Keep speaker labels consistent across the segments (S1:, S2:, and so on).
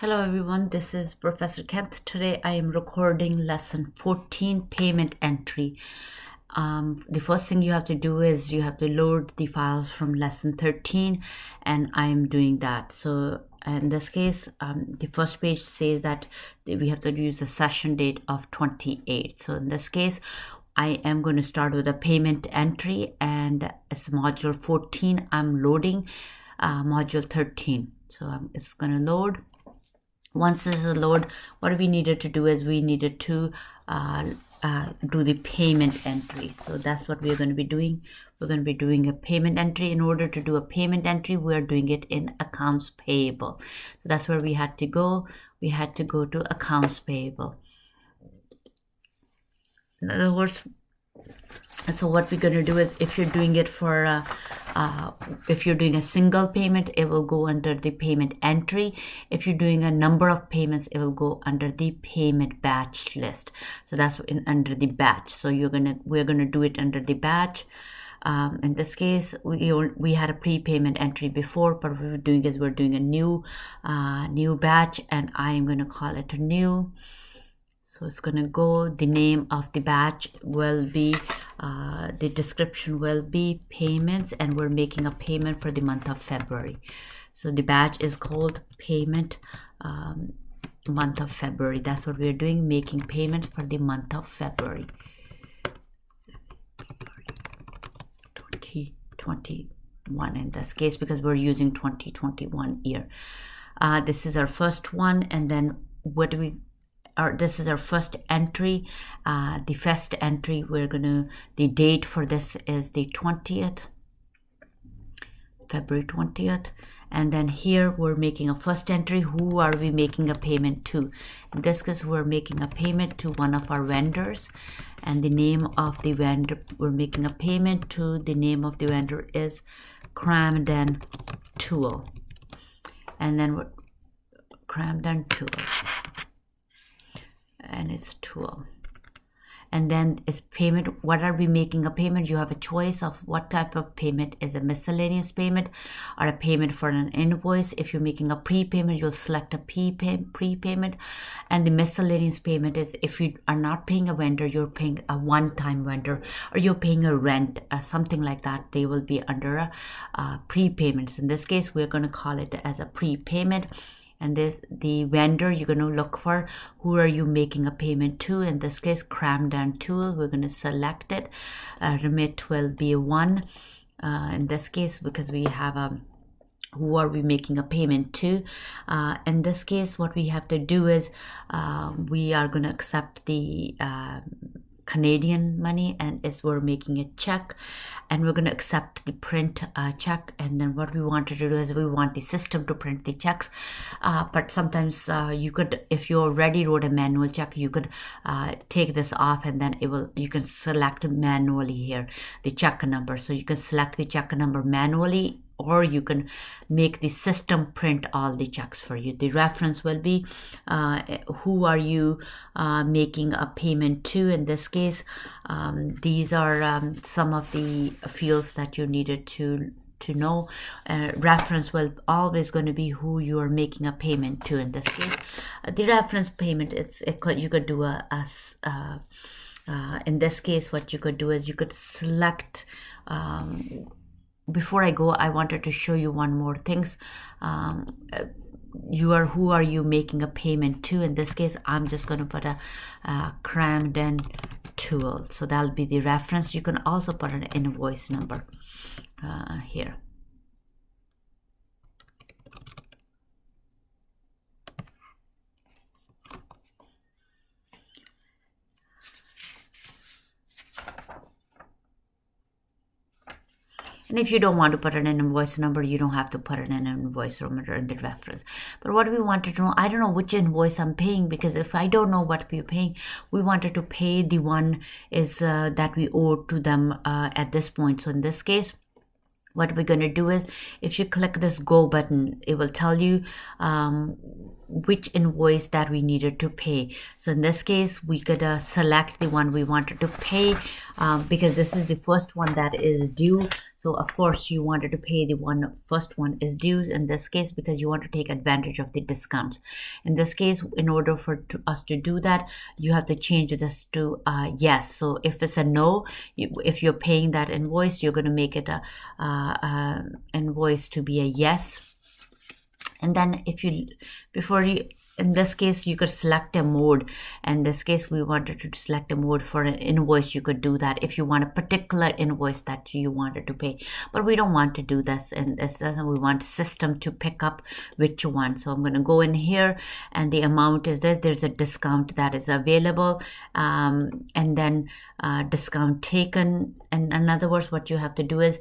S1: Hello everyone, this is Professor Kemp. Today I am recording lesson 14, payment entry. The first thing you have to do is you have to load the files from lesson 13, and I'm doing that. So in this case, the first page says that we have to use the session date of 28. So in this case, I am going to start with a payment entry, and it's module 14. I'm loading module 13. So it's going to load. Once this is load, what we needed to do is we needed to do the payment entry. So that's what we're going to be doing. We're going to be doing a payment entry. In order to do a payment entry, we're doing it in accounts payable. So that's where we had to go. We had to go to accounts payable. In other words, so what we're going to do is if you're doing it for if you're doing a single payment, it will go under the payment entry. If you're doing a number of payments, it will go under the payment batch list. So that's under the batch. So we're gonna do it under the batch. In this case, we had a prepayment entry before, but what we're doing is we're doing a new batch, and I am going to call it a new. So it's going to go, the name of the batch will be, the description will be payments, and we're making a payment for the month of February. So the batch is called payment month of February. That's what we're doing, making payments for the month of February 2021 in this case, because we're using 2021 year. This is our first one, and then this is our first entry. The first entry, the date for this is the 20th, February 20th. And then here we're making a first entry. Who are we making a payment to? In this case, we're making a payment to one of our vendors. And the name of the vendor, we're making a payment to, the name of the vendor is Cramden Tool. And then we're Cramden Tool. And it's tool. And then it's payment. What are we making a payment? You have a choice of what type of payment is a miscellaneous payment or a payment for an invoice. If you're making a prepayment, you'll select a prepayment. And the miscellaneous payment is if you are not paying a vendor, you're paying a one-time vendor, or you're paying a rent, something like that. They will be under prepayments. In this case, we're going to call it as a prepayment. And the vendor you're going to look for, who are you making a payment to? In this case, Cramden Tool. We're going to select it. Remit will be 1 in this case, because we have who are we making a payment to. In this case, what we have to do is we are going to accept the Canadian money, and we're making a check, and we're going to accept the print check. And then what we wanted to do is we want the system to print the checks, but sometimes you could, if you already wrote a manual check, you could take this off, and then you can select manually here the check number. So you can select the check number manually, or you can make the system print all the checks for you. The reference will be who are you making a payment to. In this case, these are some of the fields that you needed to know. Reference will always going to be who you are making a payment to. In this case, the reference payment, you could do in this case, what you could do is you could select. Before I go, I wanted to show you one more things. Who are you making a payment to? In this case, I'm just going to put a Cramden Tool. So that'll be the reference. You can also put an invoice number here. And if you don't want to put in an invoice number, you don't have to put in an invoice number in the reference. But what we wanted to know, I don't know which invoice I'm paying, because if I don't know what we're paying, we wanted to pay the one is that we owe to them at this point. So in this case, what we're going to do is, if you click this go button, it will tell you which invoice that we needed to pay. So in this case, we could select the one we wanted to pay because this is the first one that is due. So of course you wanted to pay the first one is due in this case because you want to take advantage of the discounts. In this case, in order for us to do that, you have to change this to yes. So if it's a no, if you're paying that invoice, you're going to make it a invoice to be a yes. And then in this case, you could select a mode. In this case, we wanted to select a mode for an invoice. You could do that if you want a particular invoice that you wanted to pay. But we don't want to do this. And we want system to pick up which one. So I'm going to go in here and the amount is this. There's a discount that is available. And then discount taken. And in other words, what you have to do is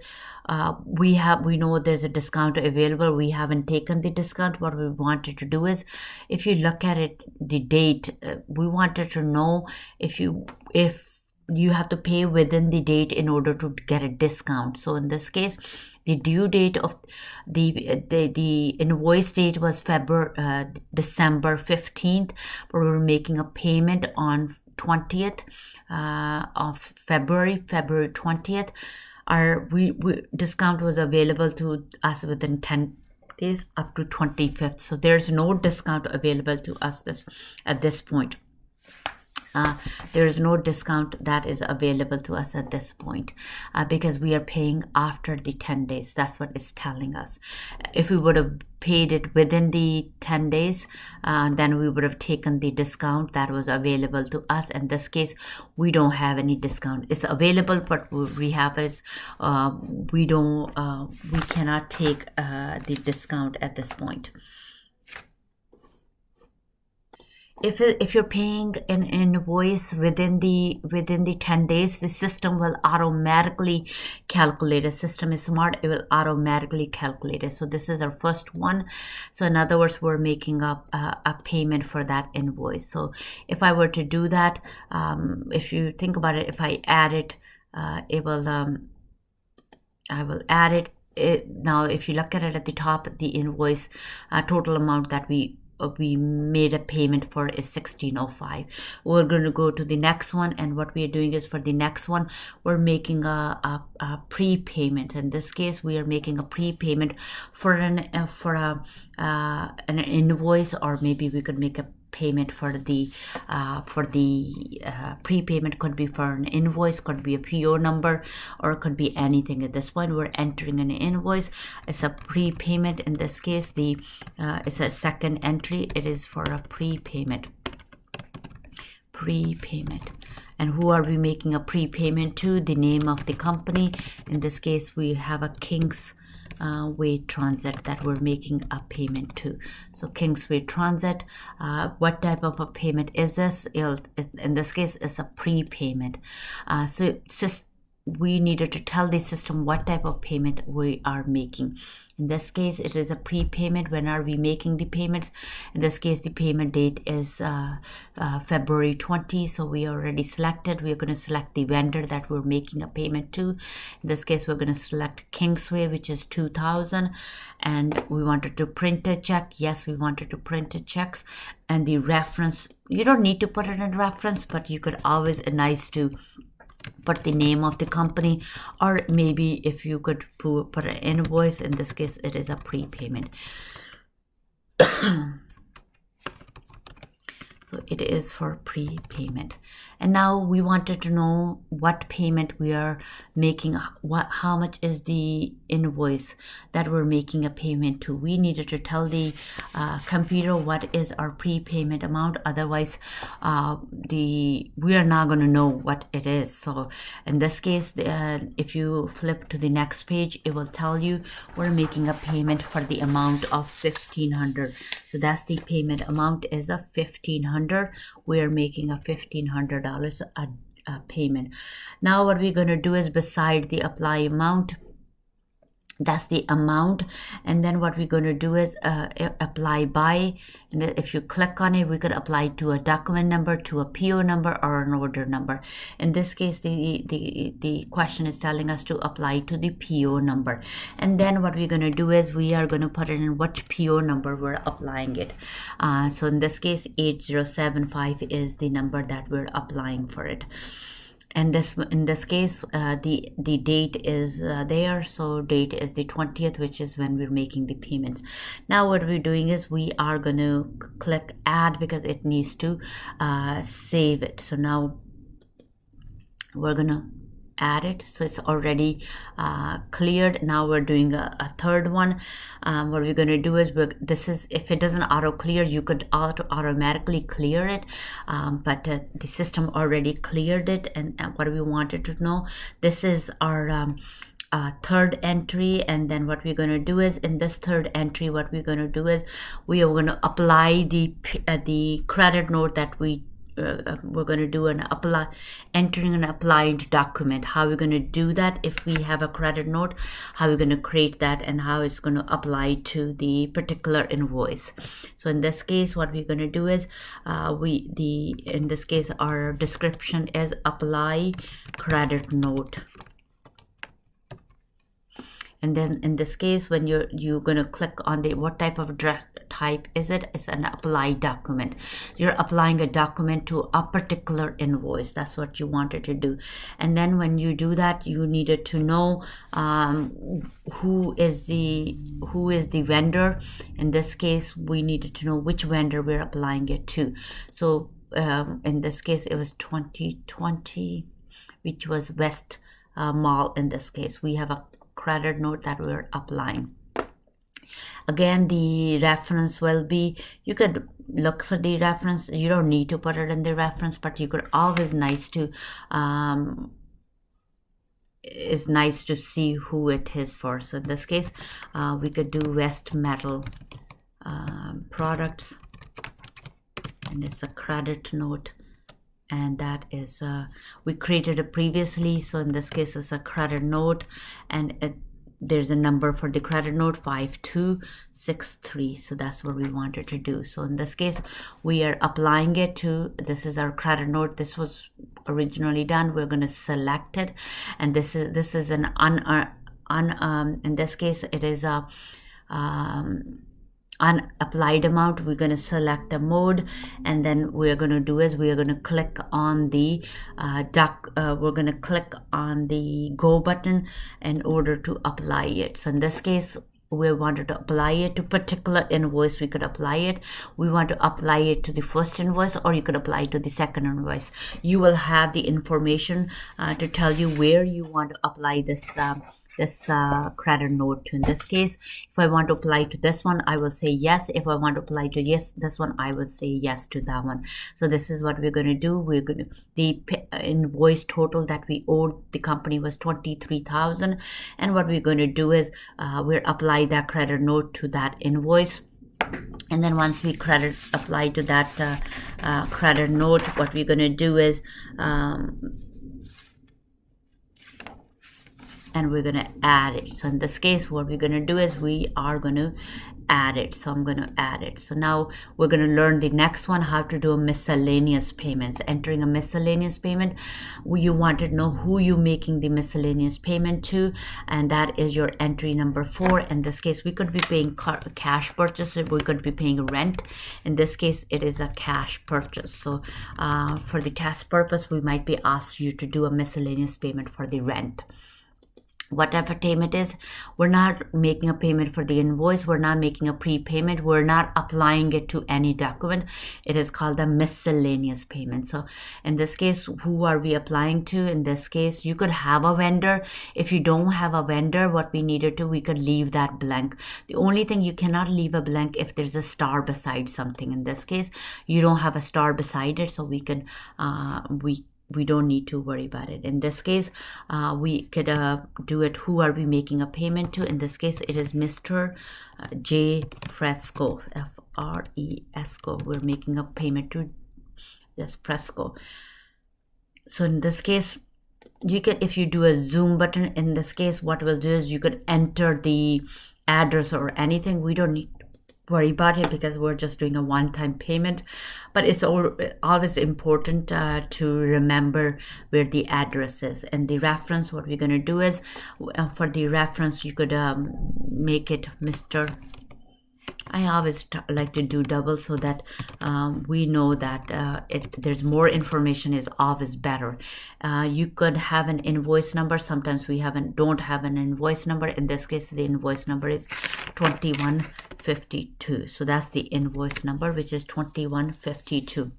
S1: we know there's a discount available. We haven't taken the discount. What we wanted to do is, if you look at it, the date, we wanted to know if you have to pay within the date in order to get a discount. So in this case, the due date of the invoice date was December 15th, but we were making a payment on 20th of February 20th. Our discount was available to us within 10 days up to 25th. So there's no discount available to us at this point. There is no discount that is available to us at this point because we are paying after the 10 days. That's what it's telling us. If we would have paid it within the 10 days, then we would have taken the discount that was available to us. In this case, we don't have any discount. It's available, but we cannot take the discount at this point. If you're paying an invoice within the 10 days, the system will automatically calculate. The system is smart; it will automatically calculate it. So this is our first one. So in other words, we're making up a payment for that invoice. So if I were to do that, if you think about it, if I add it, it will. I will add it. Now, if you look at it at the top, the invoice total amount that we made a payment for is $16.05. We're going to go to the next one, and what we are doing is for the next one, we're making a prepayment. In this case, we are making a prepayment for an invoice, or maybe we could make a payment for the prepayment. Could be for an invoice, could be a PO number, or it could be anything. At this point, we're entering an invoice. It's a prepayment. In this case, it's a second entry. It is for a prepayment. And who are we making a prepayment to? The name of the company. In this case, we have a Kingsway Transit that we're making a payment to. So Kingsway Transit, what type of a payment is this? In this case, it's a prepayment. So we needed to tell the system what type of payment we are making. In this case, it is a prepayment. When are we making the payments? In this case, the payment date is February 20. So we already selected. We are going to select the vendor that we're making a payment to. In this case, we're going to select Kingsway, which is 2000. And we wanted to print a check. Yes, we wanted to print a check. And the reference, you don't need to put it in reference, but you could always, nice to put the name of the company, or maybe if you could put an invoice. In this case, it is a prepayment. So it is for prepayment. And now we wanted to know what payment we are making, how much is the invoice that we're making a payment to. We needed to tell the computer what is our prepayment amount. Otherwise, we are not going to know what it is. So in this case, if you flip to the next page, it will tell you we're making a payment for the amount of $1,500. So that's the payment amount is a $1,500. We are making a $1,500 payment. Now what we're going to do is, beside the apply amount, That's the amount. And then what we're going to do is apply by, and then if you click on it, we could apply to a document number, to a PO number, or an order number. In this case, the question is telling us to apply to the PO number. And then what we're going to do is we are going to put it in which PO number we're applying it. So in this case, 8075 is the number that we're applying for it. And in this case, the date is there, so date is the 20th, which is when we're making the payments. Now what we're doing is we are going to click add because it needs to save it. So now we're gonna add it, so it's already cleared. Now we're doing a third one. What we're going to do is if it doesn't auto clear, you could automatically clear it, but the system already cleared it. And what we wanted to know, this is our third entry. And then what we're going to do is in this third entry, what we're going to do is we are going to apply the credit note that we're going to do an entering an applied document. How we're going to do that if we have a credit note, how we're going to create that, and how it's going to apply to the particular invoice. So in this case, what we're going to do is in this case our description is apply credit note. And then in this case, when you're going to click on what type of type is it? It's an applied document. You're applying a document to a particular invoice. That's what you wanted to do. And then when you do that, you needed to know who is the vendor. In this case, we needed to know which vendor we're applying it to. So in this case, it was 2020, which was West Mall. In this case, we have a credit note that we're applying. Again, the reference will be, you could look for the reference. You don't need to put it in the reference, but you could always it's nice to see who it is for. So in this case, we could do West Metal Products, and it's a credit note. And that is we created it previously, so in this case it's a credit note, and there's a number for the credit note 5263. So that's what we wanted to do. So in this case, we are applying it to, this is our credit note. This was originally done. We're going to select it, and this is an in this case it is a unapplied amount. We're going to select a mode, and then we're going to do is we are going to click on the we're going to click on the go button in order to apply it. So in this case, we wanted to apply it to particular invoice. We could apply it. We want to apply it to the first invoice, or you could apply it to the second invoice. You will have the information to tell you where you want to apply this credit note to. In this case, if I want to apply to this one, I will say yes. If I want to apply to this one, I will say yes to that one. So this is what we're going to do. We're going to, the invoice total that we owed the company was 23,000, and what we're going to do is we'll apply that credit note to that invoice. And then once we apply to that credit note, what we're going to do is and we're going to add it. So in this case, what we're going to do is we are going to add it. So I'm going to add it. So now we're going to learn the next one, how to do a miscellaneous payments. Entering a miscellaneous payment, you want to know who you're making the miscellaneous payment to, and that is your entry number 4. In this case, we could be paying cash purchase, we could be paying rent. In this case, it is a cash purchase. So for the test purpose, we might be asked you to do a miscellaneous payment for the rent. Whatever payment is, we're not making a payment for the invoice, we're not making a prepayment, we're not applying it to any document. It is called a miscellaneous payment. So in this case, who are we applying to? In this case, you could have a vendor. If you don't have a vendor, what we needed to, we could leave that blank. The only thing you cannot leave a blank if there's a star beside something. In this case, you don't have a star beside it, so we can we don't need to worry about it. In this case, we could do it, who are we making a payment to? In this case, it is Mr. J. Fresco, F-R-E-S-C-O. We're making a payment to this Fresco. So in this case, you can, if you do a zoom button, in this case what we'll do is you could enter the address or anything. We don't need to worry about it because we're just doing a one-time payment, but it's always important to remember where the address is. And the reference, what we're going to do is for the reference you could make it Mr. I always like to do double so that we know that there's more information is always better. You could have an invoice number. Sometimes we don't have an invoice number. In this case, the invoice number is 2152. So that's the invoice number, which is 2152.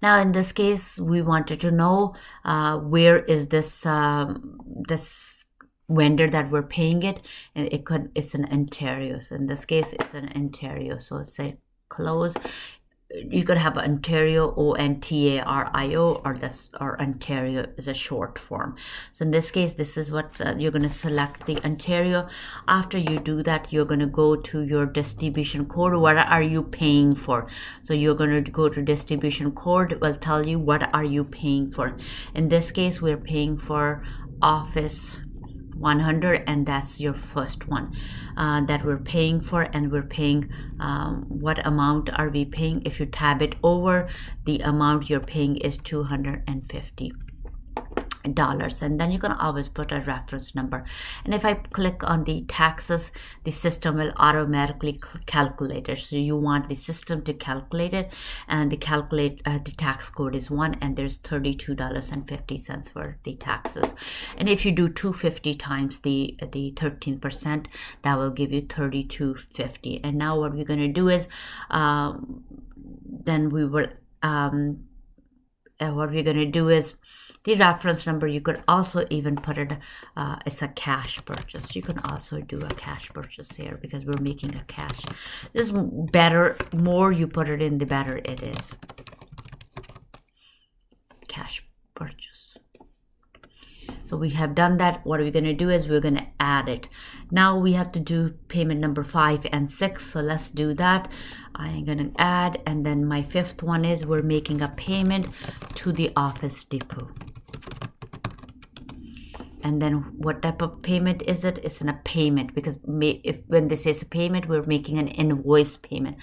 S1: Now, in this case, we wanted to know where is this this vendor that we're paying it, and it's in Ontario. So in this case, it's in Ontario. So say close. You could have Ontario, Ontario, or Ontario is a short form. So in this case, this is what you're going to select, the Ontario. After you do that, you're going to go to your distribution code. What are you paying for? So you're going to go to distribution code. Will tell you what are you paying for. In this case, we're paying for Office 100, and that's your first one that we're paying for. And we're paying what amount are we paying? If you tab it over, the amount you're paying is $250. And then you can always put a reference number. And if I click on the taxes, the system will automatically calculate it. So you want the system to calculate it, and the tax code is 1, and there's $32.50 for the taxes. And if you do 250 times the 13%, that will give you $32.50. And now what we're going to do is the reference number, you could also even put it, it's a cash purchase. You can also do a cash purchase here because we're making a cash. This is better, more you put it in, the better it is. Cash purchase. So we have done that. What we're going to do is we're going to add it. Now we have to do payment number 5 and 6. So let's do that. I'm going to add, and then my 5th one is we're making a payment to the Office Depot. And then what type of payment is it? It's in a payment, because when this is a payment, we're making an invoice payment.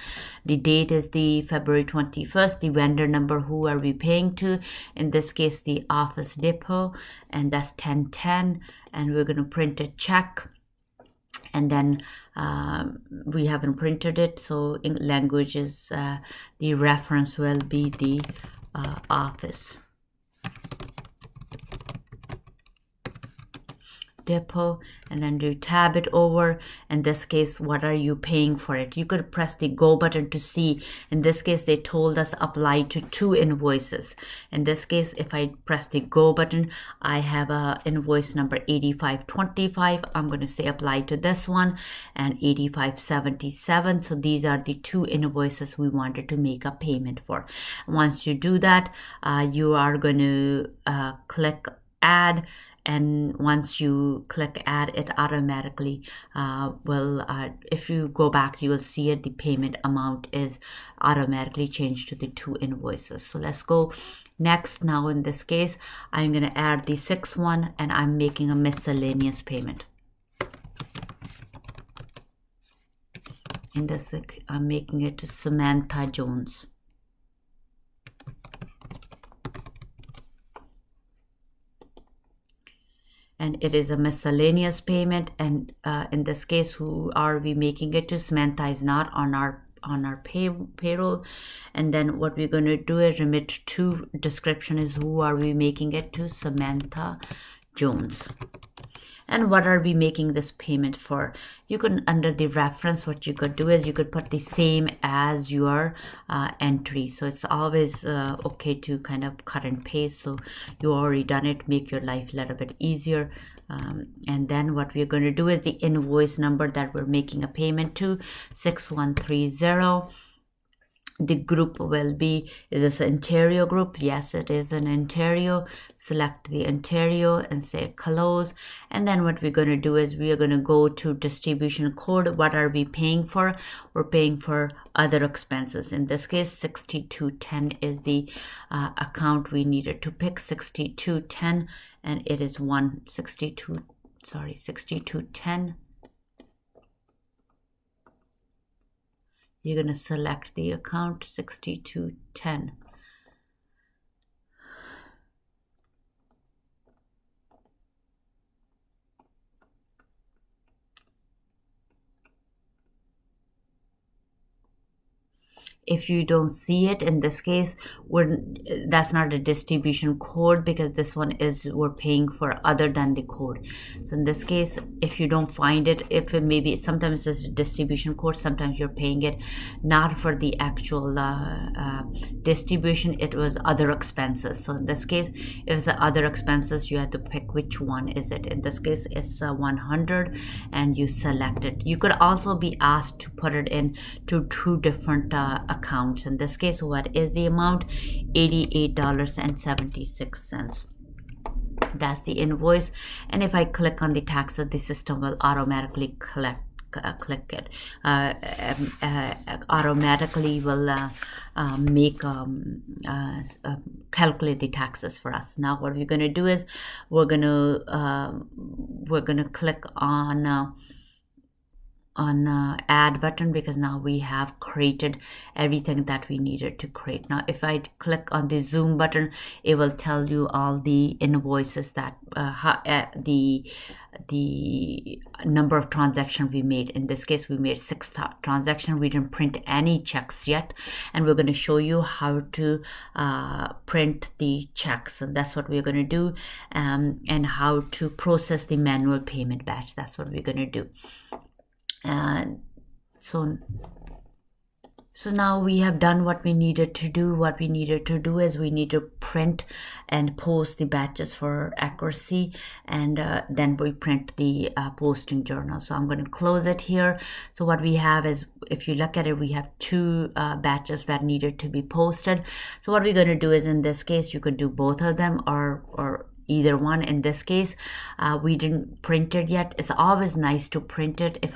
S1: The date is the February 21st. The vendor number, who are we paying to? In this case, the Office Depot, and that's 1010. And we're going to print a check. And then we haven't printed it, so in languages, the reference will be the Office Depot, and then do tab it over. In this case, what are you paying for it? You could press the go button to see. In this case, they told us apply to 2 invoices. In this case, if I press the go button, I have a invoice number 8525. I'm going to say apply to this one, and 8577. So these are the 2 invoices we wanted to make a payment for. Once you do that, you are going to click add. And once you click add, it automatically will, if you go back, you will see it, the payment amount is automatically changed to the 2 invoices. So let's go next. Now in this case, I'm going to add the 6th one, and I'm making a miscellaneous payment. In this, I'm making it to Samantha Jones. And it is a miscellaneous payment, and in this case, who are we making it to? Samantha is not on our payroll. And then what we're going to do is remit to. Description is who are we making it to? Samantha Jones. And what are we making this payment for? You can, under the reference, what you could do is you could put the same as your entry. So it's always okay to kind of cut and paste. So you already done it, make your life a little bit easier. And then what we're going to do is the invoice number that we're making a payment to, 6130. the group will be, is this Ontario group? Yes, it is an Ontario. Select the Ontario and say close. And then what we're going to do is we are going to go to distribution code. What are we paying for? We're paying for other expenses. In this case, 6210 is the account we needed to pick, 6210, and it is 6210. You're going to select the account 6210. If you don't see it in this case, that's not a distribution code, because this one is, we're paying for other than the code. So in this case, if you don't find it, if it maybe sometimes it's a distribution code, sometimes you're paying it not for the actual distribution, it was other expenses. So in this case, if it's the other expenses, you have to pick which one is it. In this case, it's 100, and you select it. You could also be asked to put it in to two different accounts. In this case, what is the amount? $88.76. That's the invoice. And if I click on the taxes, the system will automatically click it. Automatically will calculate the taxes for us. Now what we're going to do is we're going to click on add button, because now we have created everything that we needed to create. Now if I click on the zoom button, it will tell you all the invoices that the number of transactions we made. In this case, we made 6 transactions. We didn't print any checks yet, and we're going to show you how to print the checks. So that's what we're going to do, and how to process the manual payment batch. That's what we're going to do. And so now we have done what we needed to do. What we needed to do is we need to print and post the batches for accuracy, and then we print the posting journal. So I'm going to close it here. So what we have is, if you look at it, we have 2 batches that needed to be posted. So what we're going to do is, in this case, you could do both of them or either one. In this case, we didn't print it yet. It's always nice to print it. If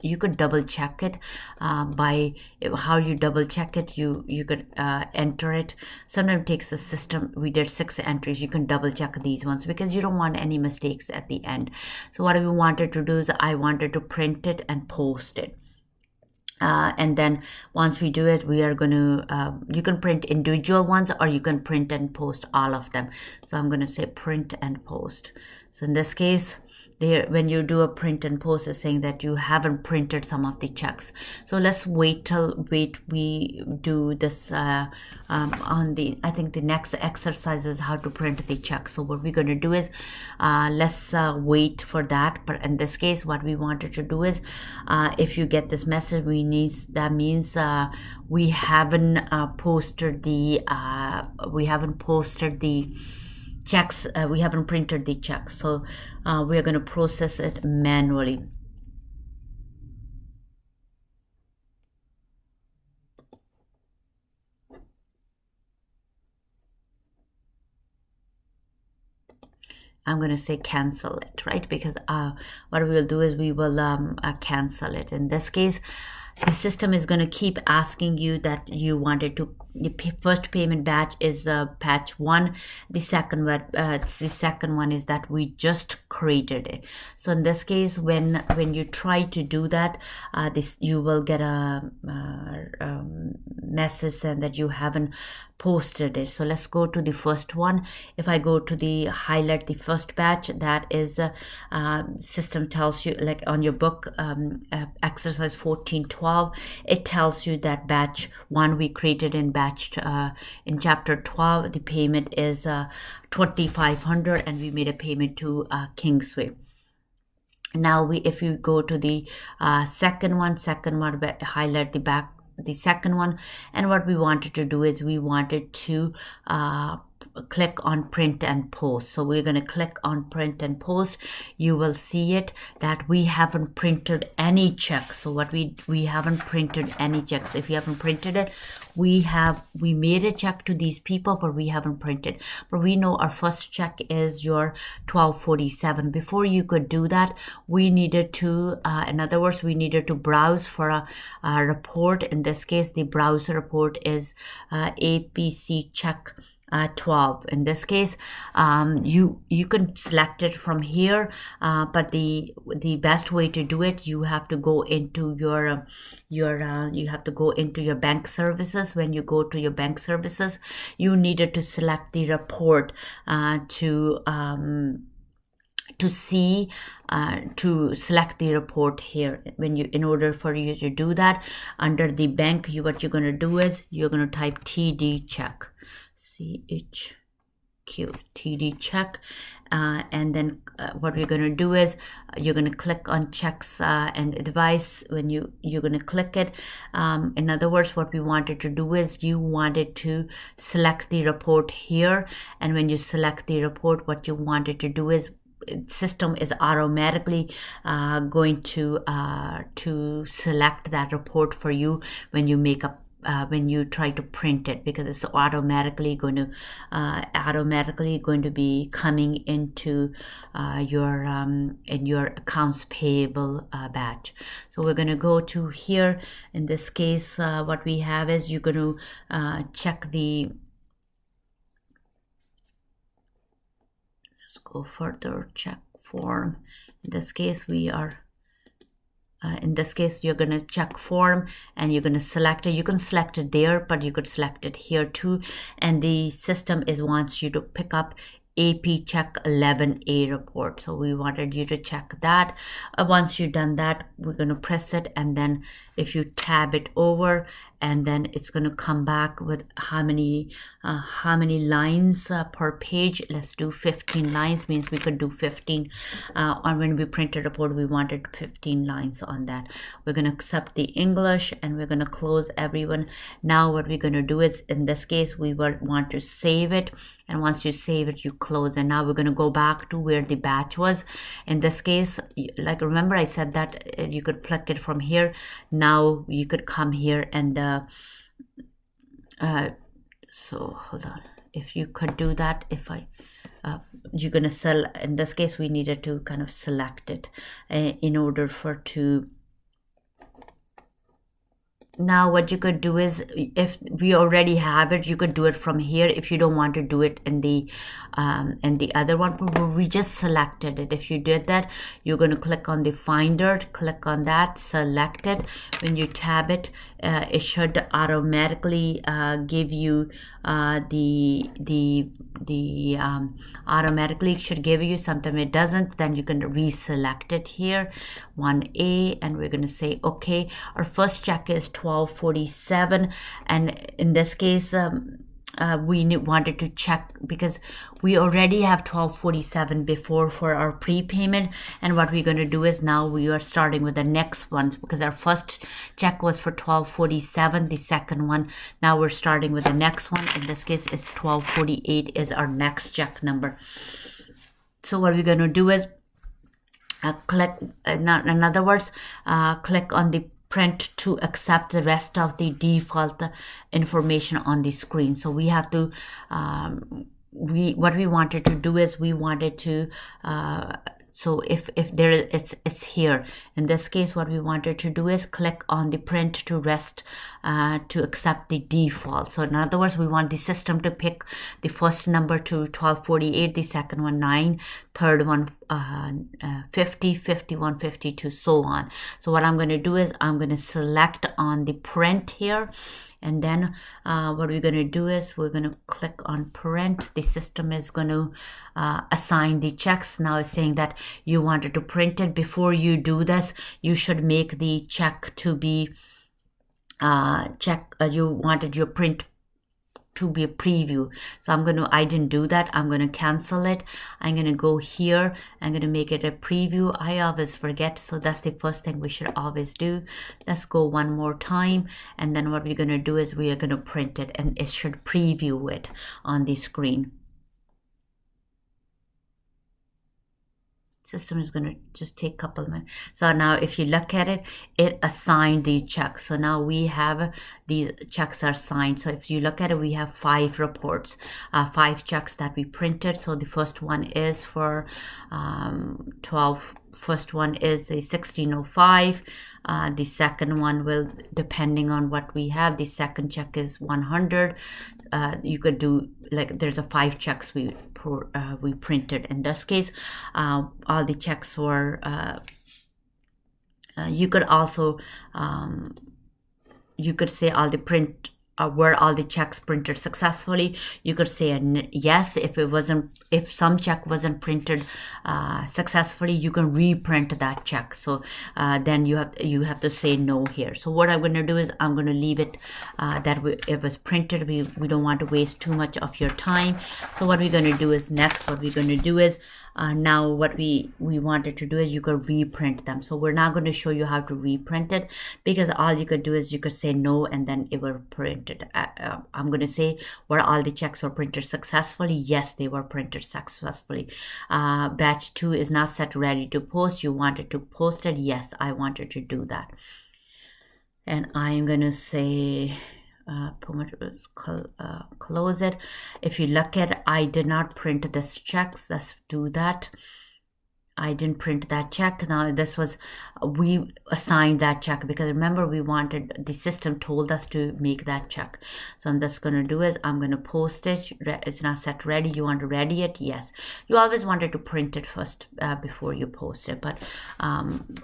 S1: you could double check it by how you double check it. You could enter it. Sometimes it takes the system. We did 6 entries. You can double check these ones, because you don't want any mistakes at the end. So what we wanted to do is, I wanted to print it and post it. And then once we do it, we are going to, you can print individual ones, or you can print and post all of them. So I'm going to say print and post. So in this case, there, when you do a print and post, it's saying that you haven't printed some of the checks. So let's wait we do this on the, I think the next exercise is how to print the check. So what we're going to do is, let's wait for that. But in this case, what we wanted to do is, if you get this message, that means we haven't posted the checks. We haven't printed the checks, so we are going to process it manually. I'm going to say cancel it, right? Because what we will do is we will cancel it. In this case, the system is going to keep asking you that you wanted to. The first payment batch is batch 1. The second one is that we just created it. So in this case, when you try to do that, you will get a message saying that you haven't posted it. So let's go to the first one. If I go to the highlight the first batch, that is system tells you, like on your book, exercise 1412, it tells you that batch 1 we created in in chapter 12. The payment is $2,500, and we made a payment to Kingsway. Now if you go to the second one, highlight the second one, and what we wanted to do is we wanted to click on print and post. So we're going to click on print and post. You will see it that we haven't printed any checks. So what we haven't printed any checks. If you haven't printed it, we made a check to these people, but we haven't printed. But we know our first check is your 1247. Before you could do that, we needed to, in other words, we needed to browse for a report. In this case, the browser report is APC check 12. In this case, you can select it from here, but the best way to do it, you have to go into your bank services. When you go to your bank services, you needed to select the report to select the report here. In order for you to do that, under the bank, what you're going to do is you're going to type TD check, CHQ, TD check, and then what we're going to do is you're going to click on checks and advice. When you're going to click it, in other words, what we wanted to do is you wanted to select the report here, and when you select the report, what you wanted to do is system is automatically going to select that report for you when you make a when you try to print it, because it's automatically going to be coming into your in your accounts payable batch. So we're going to go to here. In this case, what we have is you're going to check the. Let's go further. Check form. In this case, you're going to check form and you're going to select it. You can select it there, but you could select it here too. And the system wants you to pick up AP check 11A report. So we wanted you to check that. Once you've done that, we're going to press it, and then if you tab it over, and then it's going to come back with how many lines per page. Let's do 15 lines, means we could do 15 on when we print a report. We wanted 15 lines on that. We're going to accept the English, and we're going to close everyone. Now what we're going to do is, in this case, we want to save it, and once you save it, you close. And now we're going to go back to where the batch was. In this case, like, remember I said that you could pluck it from here. Now you could come here and so hold on, if you could do that, you're gonna sell. In this case, we needed to kind of select it in order for to. Now what you could do is, if we already have it, you could do it from here. If you don't want to do it in the other one, we just selected it. If you did that, you're going to click on the finder, click on that, select it. When you tab it, it should automatically give you automatically should give you. Sometimes it doesn't, then you can reselect it here, 1A, and we're going to say okay. Our first check is 1247, and in this case we wanted to check because we already have 1247 before for our prepayment. And what we're going to do is, now we are starting with the next one, because our first check was for 1247, the second one. Now we're starting with the next one. In this case, it's 1248 is our next check number. So what we're going to do is click, in other words, click on the print to accept the rest of the default information on the screen. So we have to what we wanted to do is, we wanted to so if there is, it's here. In this case, what we wanted to do is click on the print to rest to accept the default. So in other words, we want the system to pick the first number to 1248, the second one 9, third one 50, 51, 52, so on. So what I'm going to do is, I'm going to select on the print here. And then what we're going to do is, we're going to click on print. The system is going to assign the checks. Now it's saying that you wanted to print it. Before you do this, you should make the check to be you wanted your print to be a preview. So I didn't do that. I'm going to cancel it. I'm going to go here. I'm going to make it a preview. I always forget. So that's the first thing we should always do. Let's go one more time. And then what we're going to do is we are going to print it, and it should preview it on the screen. System is going to just take a couple of minutes. So now if you look at it, it assigned these checks. So now we have these checks are signed. So if you look at it, we have 5 reports, 5 checks that we printed. So the first one is for 12. First one is a 1605. The second one will, depending on what we have, the second check is 100. You could do, like, there's a 5 checks we printed. In this case, all the checks were, you could also, you could say all the print, were all the checks printed successfully. You could say yes. If some check wasn't printed successfully, you can reprint that check. So then you have to say no here. So what I'm going to do is I'm going to leave it that it was printed. We don't want to waste too much of your time. So what we're going to do is now what we wanted to do is you could reprint them. So we're not going to show you how to reprint it, because all you could do is you could say no, and then it will print it. I'm going to say were all the checks were printed successfully. Yes, they were printed successfully. Batch 2 is not set ready to post. You wanted to post it. Yes, I wanted to do that. And I'm going to say close it. If you look at it, I did not print this check. Let's do that. I didn't print that check. Now this was, we assigned that check because remember we wanted, the system told us to make that check. So I'm just going to do is I'm going to post it. It's not set ready. You want to ready it? Yes. You always wanted to print it first before you post it, but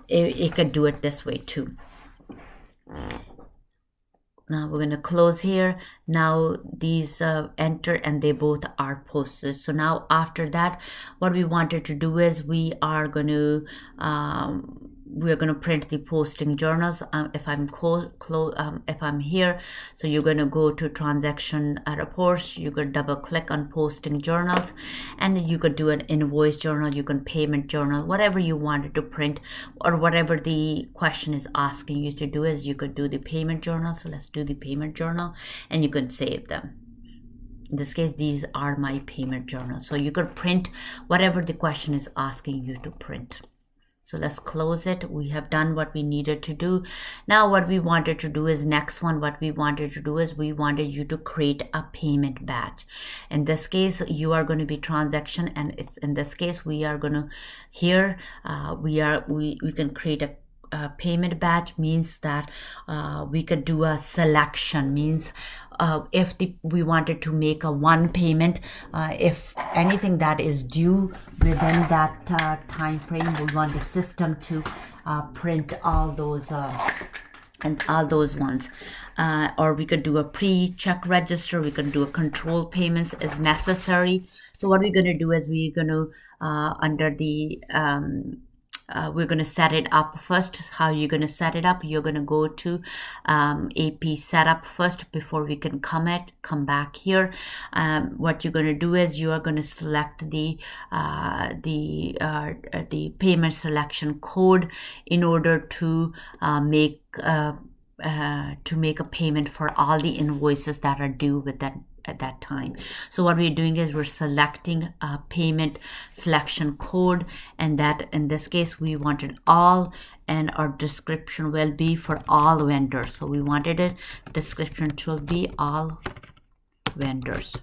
S1: it could do it this way too. Now we're going to close here. Now these enter, and they both are posted. So now after that, what we wanted to do is we are going to print the posting journals. If I'm here, so you're going to go to transaction reports. You could double click on posting journals, and you could do an invoice journal. You can payment journal, whatever you wanted to print, or whatever the question is asking you to do is you could do the payment journal. So let's do the payment journal, and you can save them. In this case, these are my payment journals. So you could print whatever the question is asking you to print. So let's close it. We have done what we needed to do. Now what we wanted to do is we wanted you to create a payment batch. In this case, you are going to be transaction, and it's in this case we are going to here we can create a payment batch. Means that we could do a selection. Means if we wanted to make a one payment, if anything that is due within that time frame, we want the system to print all those and all those ones. Or we could do a pre-check register. We can do a control payments as necessary. So what we're going to do is we're going to under the we're going to set it up first. How you're going to set it up? You're going to go to AP setup first before we can come back here. What you're going to do is you are going to select the payment selection code in order to make a payment for all the invoices that are due with that at that time. So what we're doing is we're selecting a payment selection code, and that in this case we wanted all, and our description will be for all vendors. So we wanted it description to be all vendors.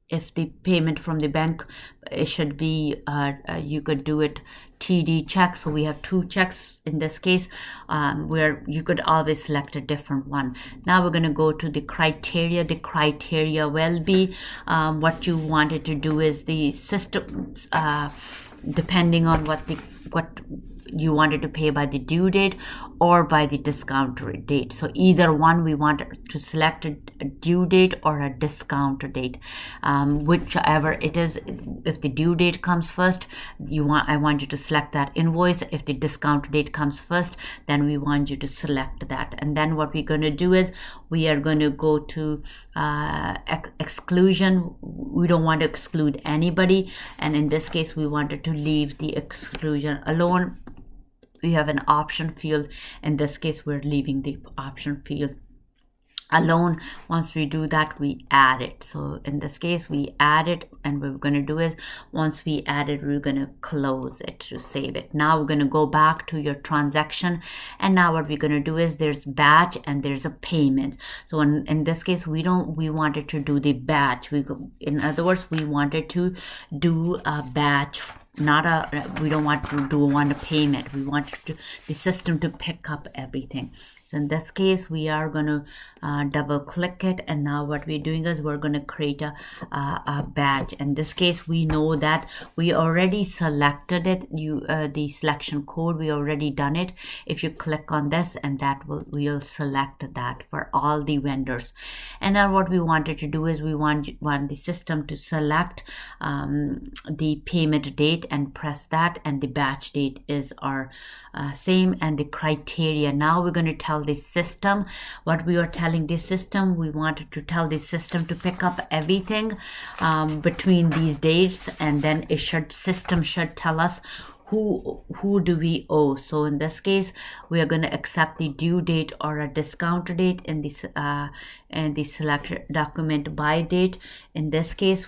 S1: If the payment from the bank, it should be you could do it TD check. So we have 2 checks in this case, where you could always select a different one. Now we're going to go to the criteria. The criteria will be what you wanted to do is the system, depending on what you wanted to pay by the due date or by the discount date. So either one, we want to select a due date or a discount date, whichever it is. If the due date comes first, I want you to select that invoice. If the discount date comes first, then we want you to select that. And then what we're going to do is we are going to go to exclusion. We don't want to exclude anybody, and in this case we wanted to leave the exclusion alone. We have an option field. In this case, we're leaving the option field alone. Once we do that, we add it. So in this case, we add it, and what we're going to do is once we add it, we're going to close it to save it. Now we're going to go back to your transaction, and now what we're going to do is there's batch and there's a payment. So in this case, we wanted to do the batch. In other words, we wanted to do a batch, we don't want to do a payment. We want the system to pick up everything. So in this case, we are going to double click it, and now what we're doing is we're going to create a batch. In this case, we know that we already selected it. The selection code, we already done it. If you click on this, and we'll select that for all the vendors. And then what we wanted to do is we want the system to select the payment date and press that, and the batch date is our same, and the criteria. Now we're going to tell the system what we are telling the system. We wanted to tell the system to pick up everything between these dates, and then system should tell us who do we owe. So in this case, we are going to accept the due date or a discount date in this the select document by date. In this case,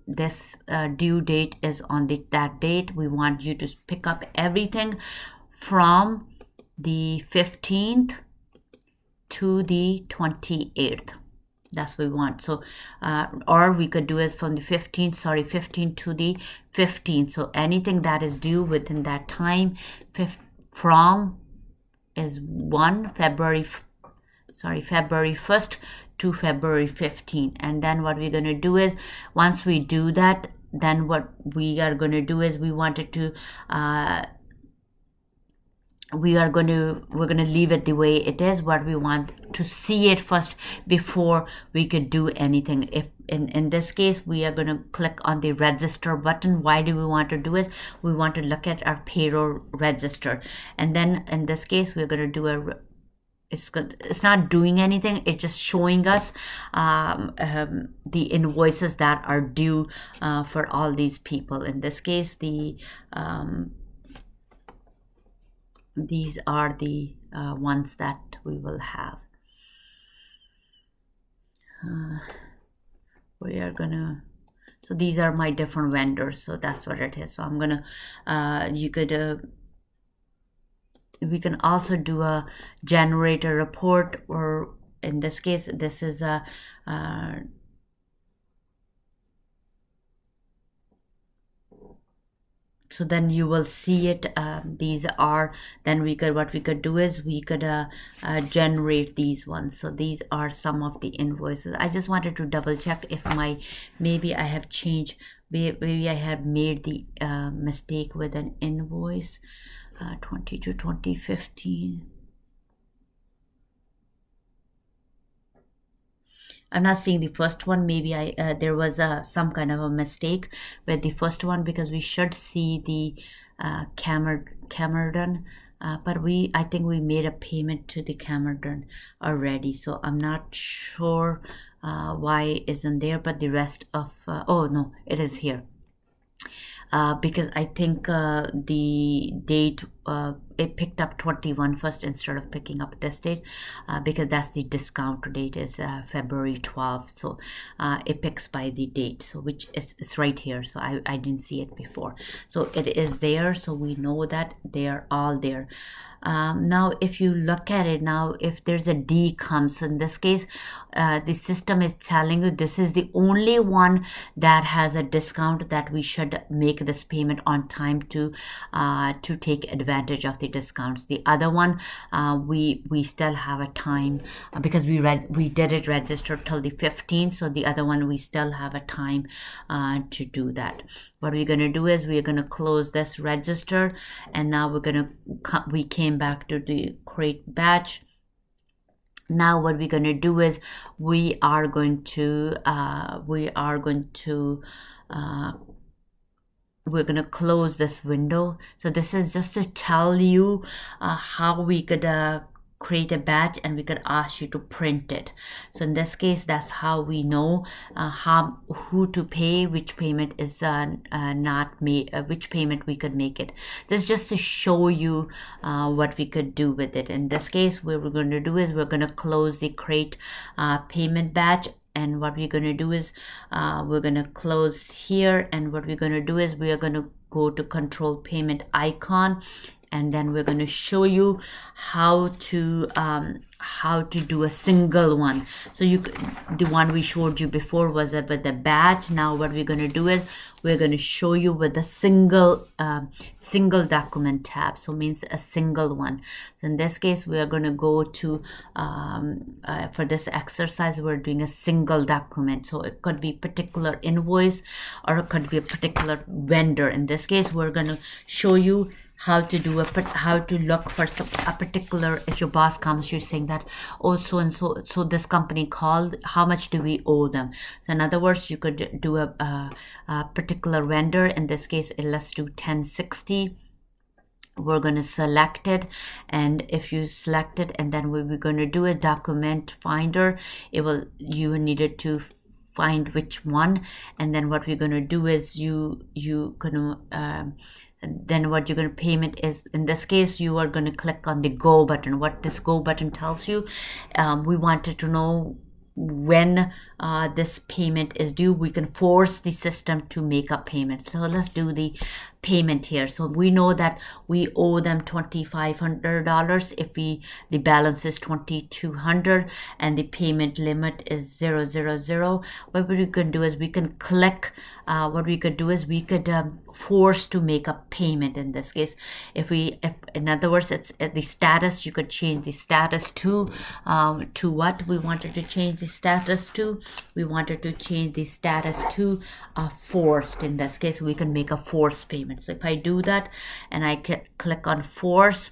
S1: this due date is on that date. We want you to pick up everything from the 15th to the 28th. That's what we want. So or we could do it from the 15th to the 15th. So anything that is due within that time, from is February 1st to February 15th. And then what we're going to do is once we do that, then what we are going to do is we're going to leave it the way it is. What we want to see it first before we could do anything. If in this case, we are going to click on the register button. Why do we want to do it? We want to look at our payroll register, and then in this case, we're going to do it's not doing anything. It's just showing us the invoices that are due for all these people. In this case, these are the ones that we will have. So these are my different vendors. So that's what it is. So I'm gonna, we can also do a generator report, or in this case, this is a so then you will see it. These are, then what we could do is we could generate these ones. So these are some of the invoices. I just wanted to double check if maybe I have changed, maybe I have made the mistake with an invoice 2015. I'm not seeing the first one. Maybe there was some kind of a mistake with the first one, because we should see the Cameron, but I think we made a payment to the Cameron already. So I'm not sure why it isn't there, but the rest of oh no, it is here. Because I think the date, it picked up 21 first instead of picking up this date, because that's the discount date is February 12th. So it picks by the date, so which is right here. So I didn't see it before. So it is there. So we know that they are all there. Now if you look at it, now if there's a D comes, in this case the system is telling you this is the only one that has a discount, that we should make this payment on time to take advantage of the discounts. The other one, we still have a time, because we did it register till the 15th, so the other one we still have a time to do that. What we're going to do is we're going to close this register, and now we came back to the create batch. Now what we're going to do is we're going to close this window. So this is just to tell you how we could create a batch, and we could ask you to print it. So in this case, that's how we know who to pay, which payment is not made, which payment we could make it. This is just to show you what we could do with it. In this case, what we're going to do is we're going to close the create payment batch. And what we're going to do is we're going to close here, and what we're going to do is we are going to go to control payment icon, and then we're going to show you how to do a single one. So the one we showed you before was with the batch. Now what we're going to do is we're going to show you with the single document tab. So means a single one. So in this case, we are going to go to for this exercise, we're doing a single document. So it could be particular invoice, or it could be a particular vendor. In this case, we're going to show you how to look for a particular, if your boss comes, you're saying that, oh, so and so this company called, how much do we owe them? So in other words, you could do a particular vendor. In this case, let's do 1060. We're going to select it, and if you select it, and then what we're going to do a document finder, you needed to find which one, and then what we're going to do is then what you're going to payment is, in this case, you are going to click on the go button. What this go button tells you, we wanted to know when this payment is due. We can force the system to make a payment. So let's do the payment here. So we know that we owe them $2,500 if the balance is $2,200 and the payment limit is 000. What we can do is we can click. What we could do is we could force to make a payment. In this case, if in other words, it's the status. You could change the status to what we wanted to change the status to. We wanted to change the status to forced. In this case, we can make a forced payment. So if I do that and I click on force,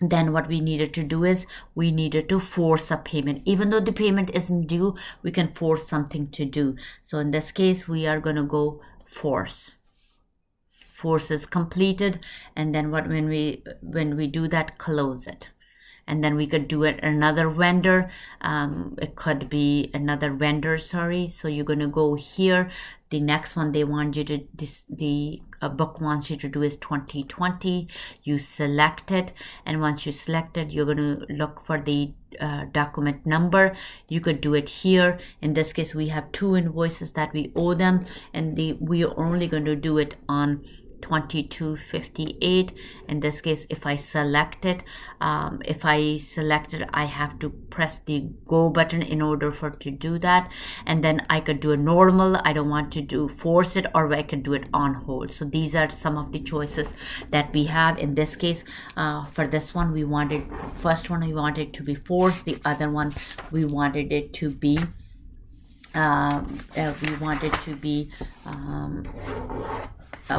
S1: then what we needed to do is we needed to force a payment. Even though the payment isn't due, we can force something to do. So in this case, we are going to go force. Force is completed, and then when we do that, close it. And then we could do it another vendor. It could be another vendor, sorry. So you're going to go here. The next one they want you to, the book wants you to do is 2020. You select it. And once you select it, you're going to look for the document number. You could do it here. In this case, we have 2 invoices that we owe them. And we are only going to do it on 2258. In this case, if I select it, I have to press the go button in order for to do that. And then I could do a normal. I don't want to do force it, or I could do it on hold. So these are some of the choices that we have. In this case, for this one, first one we wanted to be forced. The other one we wanted it to be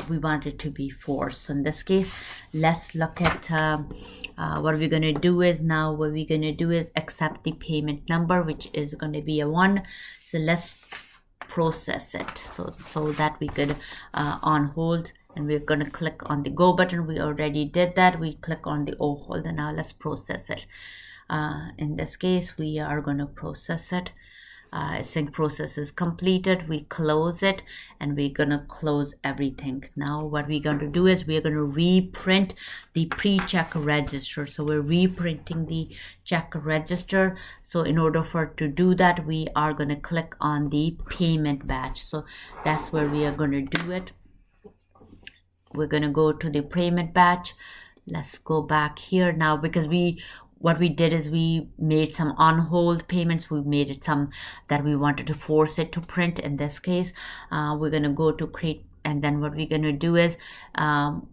S1: we want it to be forced. So in this case, let's look at what we're going to do is accept the payment number, which is going to be a 1. So let's process it so that we could on hold, and we're going to click on the go button. We already did that. We click on the O hold, and now let's process it. In this case, we are going to process it. Sync process is completed. We close it, and we're going to close everything. Now what we're going to do is we're going to reprint the pre-check register. So we're reprinting the check register. So in order to do that, we are going to click on the payment batch. So that's where we are going to do it. We're going to go to the payment batch. Let's go back here now, because what we did is we made some on hold payments. We made it some that we wanted to force it to print. In this case, we're going to go to create, and then what we're going to do is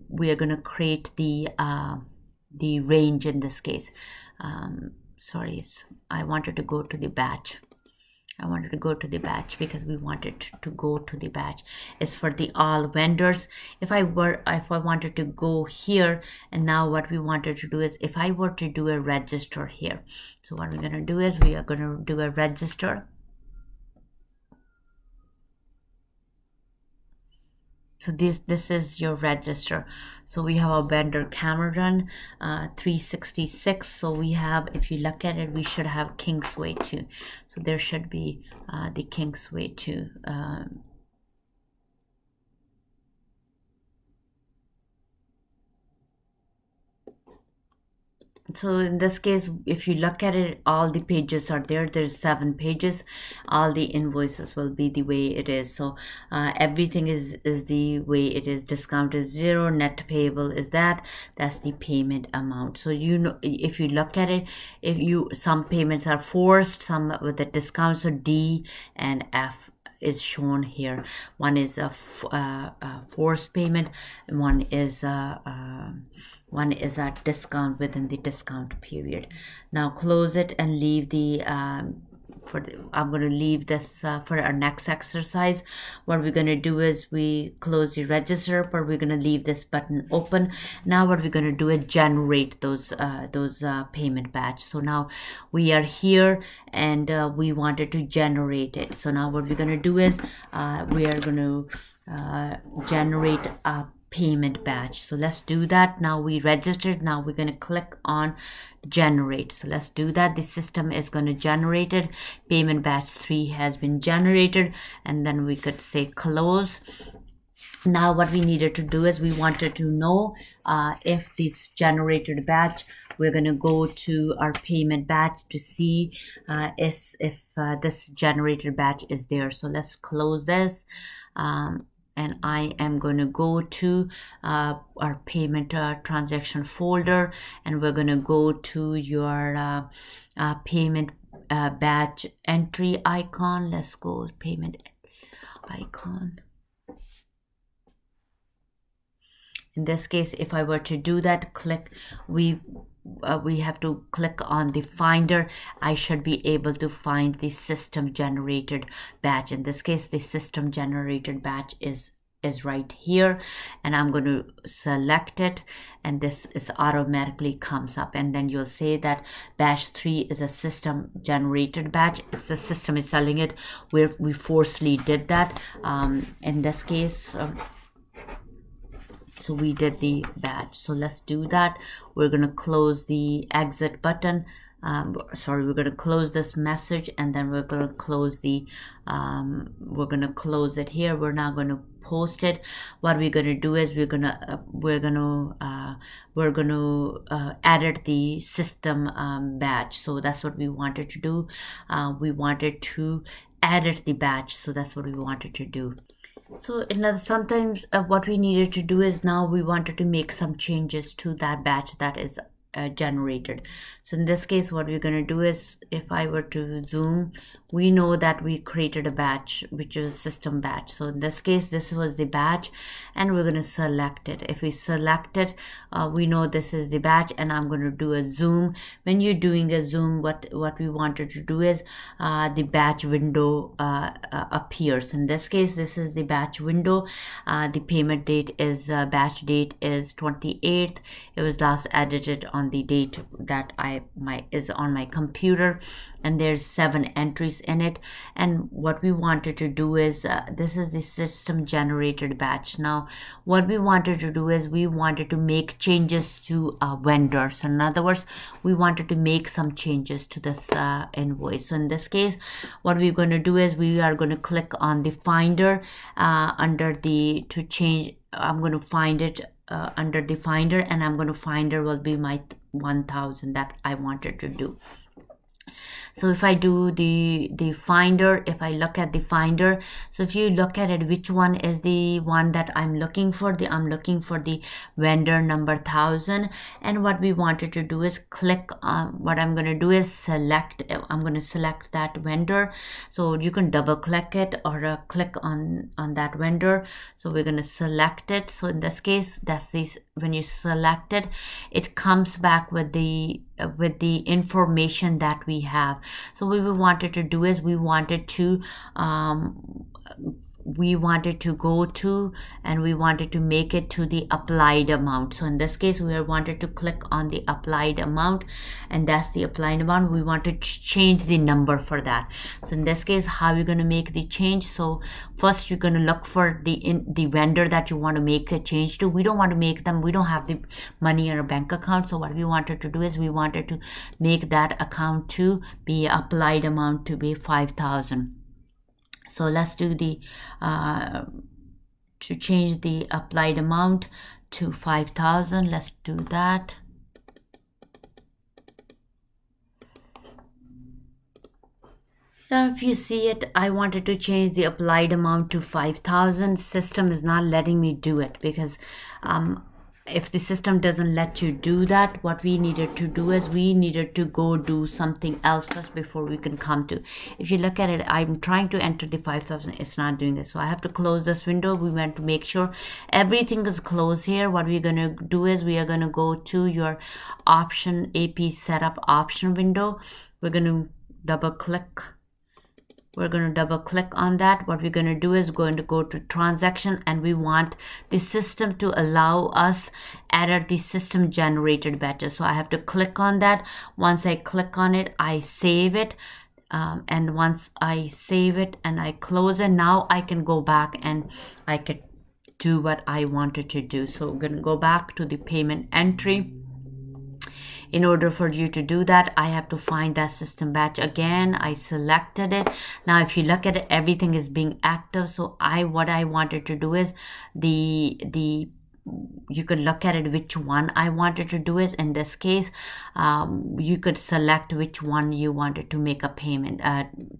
S1: we are going to create the range in this case. Sorry, I wanted to go to the batch. I wanted to go to the batch because we wanted to go to the batch. It's for the all vendors. If I wanted to go here, and now what we wanted to do is if I were to do a register here. So what we're going to do is we are going to do a register. So this is your register. So we have a vendor Cameron 366. So we have, if you look at it, we should have Kingsway too. So there should be the Kingsway too. So in this case, if you look at it, all the pages are there. There's 7 pages. All the invoices will be the way it is. So everything is the way it is. Discount is 0. Net payable is that's the payment amount. So you know, if you look at it, some payments are forced, some with the discount. So D and F is shown here. One is a forced payment, and one is a discount within the discount period. Now close it and leave the I'm going to leave this for our next exercise. What we're going to do is we close the register, but we're going to leave this button open. Now what we're going to do is generate those payment batch. So now we are here, and we wanted to generate it. So now what we're going to do is we are going to generate a payment batch. So let's do that. Now we registered. Now we're going to click on generate. So let's do that. The system is going to generate it. Payment batch 3 has been generated, and then we could say close. Now what we needed to do is we wanted to know if this generated batch, we're going to go to our payment batch to see if this generated batch is there. So let's close this. And I am going to go to our payment transaction folder, and we're going to go to your payment batch entry icon. Let's go payment icon. In this case, if I were to do that, we have to click on the finder. I should be able to find the system generated batch. In this case, the system generated batch is right here, and I'm going to select it, and this is automatically comes up, and then you'll say that batch 3 is a system generated batch. It's the system is selling it, where we forcefully did that. In this case, so we did the batch. So let's do that. We're going to close the exit button. We're going to close this message, and then we're going to close the we're going to close it here. We're not going to post it. What we're going to do is we're going to edit the system batch. So that's what we wanted to do. We wanted to edit the batch. So that's what we wanted to do. So sometimes what we needed to do is now we wanted to make some changes to that batch that is generated. So in this case, what we're going to do is, if I were to zoom, we know that we created a batch which is a system batch. So in this case, this was the batch, and we're going to select it. If we select it, we know this is the batch, and I'm going to do a zoom. When you're doing a zoom, what we wanted to do is the batch window appears. In this case, this is the batch window. The payment date is batch date is 28th. It was last edited on the date that is on my computer, and there's 7 entries in it. And what we wanted to do is this is the system generated batch. Now what we wanted to do is we wanted to make changes to vendors. So in other words, we wanted to make some changes to this invoice. So in this case, what we're going to do is we are going to click on the finder under the to change. I'm going to find it under the finder, and I'm going to finder will be my 1000 that I wanted to do. So if I do the finder, if I look at the finder, so if you look at it, which one is the one that I'm looking for? I'm looking for the vendor number 1000. And what we wanted to do is click on, what I'm going to do is select, I'm going to select that vendor. So you can double click it or click on that vendor. So we're going to select it. So in this case, that's this, when you select it, it comes back with the information that we have. So what we wanted to do is we wanted to go to, and we wanted to make it to the applied amount. So in this case, we wanted to click on the applied amount, and that's the applied amount. We want to change the number for that. So in this case, how are you going to make the change? So first, you're going to look for the vendor that you want to make a change to. We don't want to make them, we don't have the money in our bank account. So what we wanted to do is we wanted to make that account to be applied amount to be 5,000. So let's do the to change the applied amount to 5,000. Let's do that. Now if you see it, I wanted to change the applied amount to 5,000. System is not letting me do it because if the system doesn't let you do that, what we needed to do is we needed to go do something else first before we can come to. If you look at it, I'm trying to enter the 5,000. It's not doing it. So I have to close this window. We want to make sure everything is closed here. What we're going to do is we are going to go to your option AP setup option window. We're going to double click. We're going to double click on that. What we're going to do is going to go to transaction, and we want the system to allow us edit the system generated batches. So I have to click on that. Once I click on it, I save it. And once I save it and I close it, now I can go back and I could do what I wanted to do. So we're going to go back to the payment entry. In order for you to do that, I have to find that system batch again. I selected it. Now, if you look at it, everything is being active. So what I wanted to do is you could look at it which one I wanted to do is in this case you could select which one you wanted to make a payment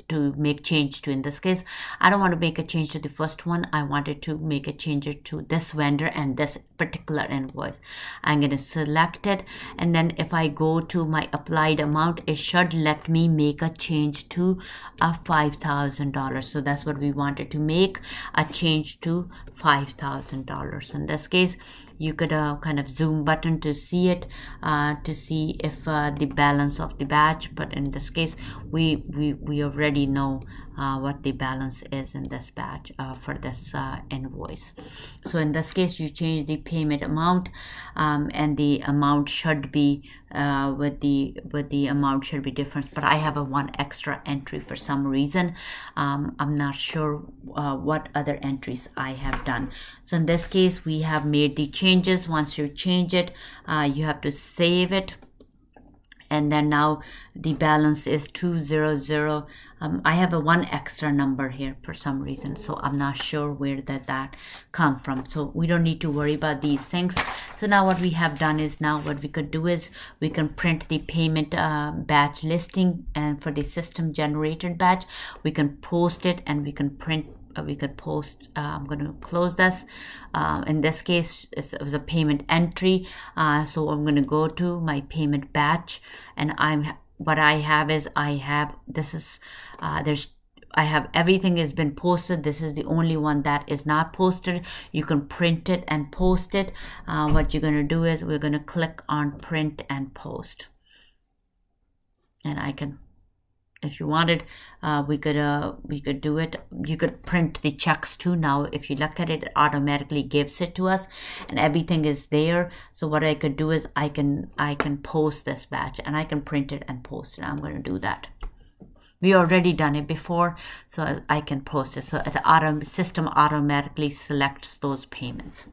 S1: to make change to. In this case, I don't want to make a change to the first one. I wanted to make a change to this vendor and this particular invoice. I'm going to select it, and then if I go to my applied amount, it should let me make a change to a $5,000. So that's what we wanted to make, a change to $5,000. In this case, you could kind of zoom button to see it, to see if the balance of the batch. But in this case, we already know what the balance is in this batch for this invoice. So in this case, you change the payment amount, and the amount should be with the amount should be different. But I have a one extra entry for some reason. I'm not sure what other entries I have done. So in this case, we have made the changes. Once you change it, you have to save it. And then now the balance is 200. I have a one extra number here for some reason, so I'm not sure where that come from. So we don't need to worry about these things. So now what we have done is, now what we could do is we can print the payment batch listing, and for the system generated batch, we can post it and we can print. We could post. I'm going to close this. In this case, it was a payment entry. So I'm going to go to my payment batch, and what I have is I have everything has been posted. This is the only one that is not posted. You can print it and post it. What you're going to do is we're going to click on print and post, and I can. If you wanted, we could do it. You could print the checks too. Now, if you look at it, it automatically gives it to us, and everything is there. So what I could do is I can post this batch, and I can print it and post it. I'm going to do that. We already done it before, so I can post it. So the system automatically selects those payments.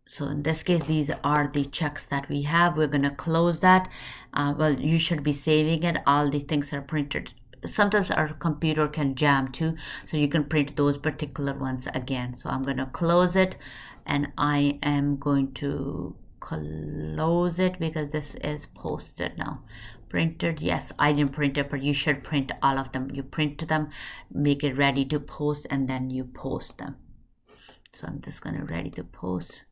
S1: So in this case, these are the checks that we have. We're going to close that. Well, you should be saving it. All the things are printed. Sometimes our computer can jam too, so you can print those particular ones again. So I'm going to close it, and I am going to close it because this is posted now. Printed, yes, I didn't print it, but you should print all of them. You print them, make it ready to post, and then you post them. So I'm just gonna ready to post.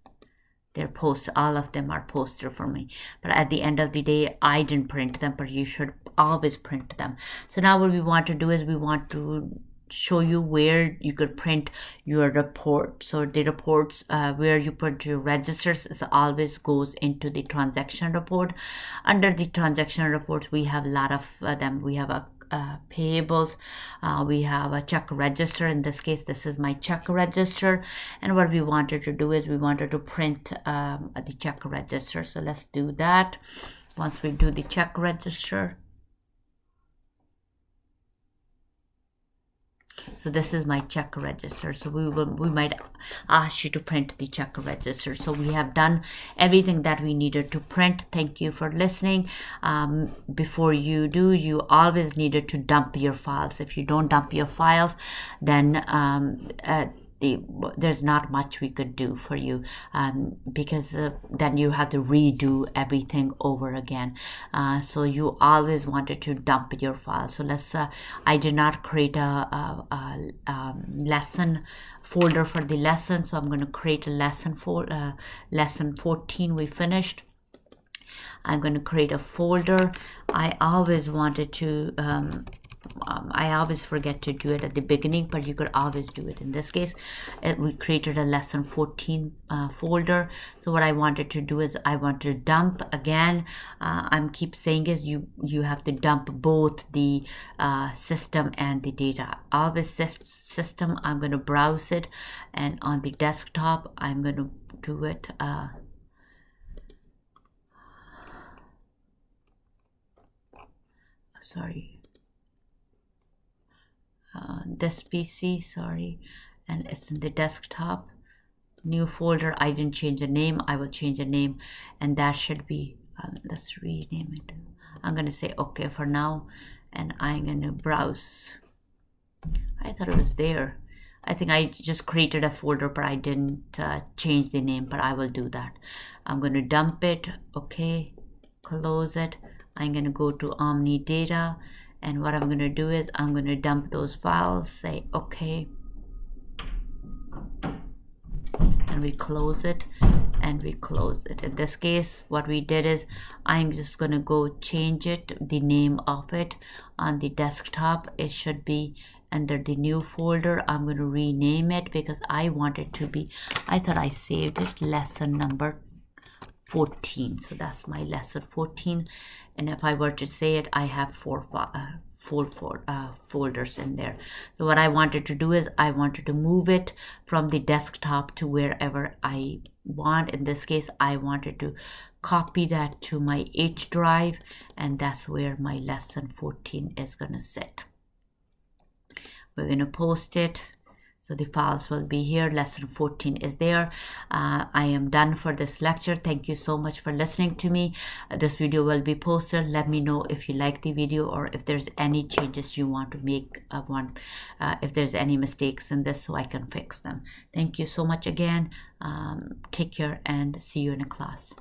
S1: They're post, all of them are posted for me, but at the end of the day I didn't print them, but you should always print them. So now what we want to do is we want to show you where you could print your report. So the reports where you put your registers is always goes into the transaction report. Under the transaction report we have a lot of them. We have a payables, we have a check register. In this case this is my check register, and what we wanted to do is we wanted to print the check register. So let's do that. Once we do the check register, so this is my check register. So we might ask you to print the check register. So we have done everything that we needed to print. Thank you for listening. Before you do, you always needed to dump your files. If you don't dump your files, then there's not much we could do for you, because then you have to redo everything over again. So you always wanted to dump your file. So let's I did not create a lesson folder for the lesson, so I'm going to create a lesson for lesson 14 we finished. I'm going to create a folder. I always wanted to I always forget to do it at the beginning, but you could always do it. In this case, we created a lesson 14 folder. So what I wanted to do is I want to dump again. I'm keep saying is you have to dump both the system and the data. Always system, I'm going to browse it, and on the desktop I'm going to do it sorry, this PC, sorry, and it's in the desktop. New folder, I didn't change the name, I will change the name, and that should be let's rename it. I'm gonna say okay for now, and I'm gonna browse. I thought it was there. I think I just created a folder, but I didn't change the name, but I will do that. I'm gonna dump it. Okay, close it. I'm gonna go to Omni Data, and what I'm going to do is I'm going to dump those files, say okay, and we close it, and we close it. In this case what we did is I'm just going to go change it, the name of it on the desktop. It should be under the new folder. I'm going to rename it because I want it to be, I thought I saved it, lesson number 14. So that's my lesson 14, and if I were to say it, I have four folders in there. So what I wanted to do is I wanted to move it from the desktop to wherever I want. In this case I wanted to copy that to my H drive, and that's where my lesson 14 is going to sit. We're going to post it. So the files will be here. Lesson 14 is there. I am done for this lecture. Thank you so much for listening to me. This video will be posted. Let me know if you like the video or if there's any changes you want to make. If there's any mistakes in this, so I can fix them. Thank you so much again. Take care and see you in a class.